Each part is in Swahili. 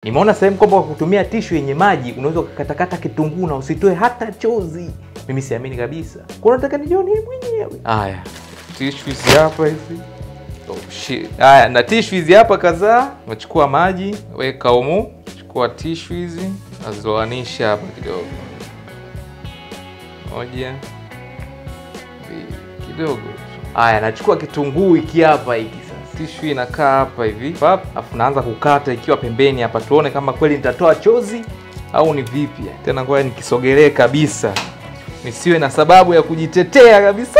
Nimeona sehemu kwamba kwa kutumia tishu yenye maji unaweza kukatakata kitunguu na usitoe hata chozi. Mimi siamini kabisa. Kwa nataka nijione mwenyewe. Haya, tishu hizi hapa hizi. Oh shit. Haya, na tishu hizi hapa kadhaa. Unachukua maji, weka humu. Chukua tishu hizi, azoanisha hapa kidogo. Moja. Kidogo. Haya, nachukua kitunguu hiki hapa hiki sasa. Tishu inakaa hapa hivi. Pap, afu naanza kukata ikiwa pembeni hapa tuone kama kweli nitatoa chozi au ni vipi. Tena ngoja nikisogelee kabisa. Nisiwe na sababu ya kujitetea kabisa.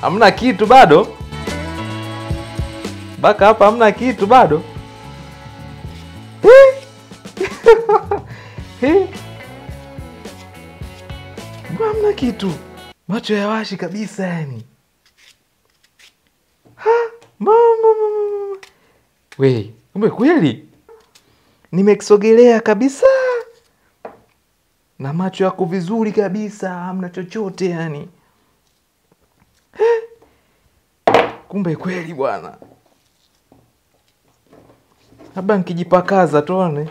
Hamna kitu bado? Baka hapa hamna kitu bado? Hamna kitu. Macho yawashi kabisa yani. Mama. We, kumbe kweli? Nimekisogelea kabisa. Na macho yako vizuri kabisa, hamna chochote yani. Kumbe kweli bwana. Labda nikijipakaza tuone.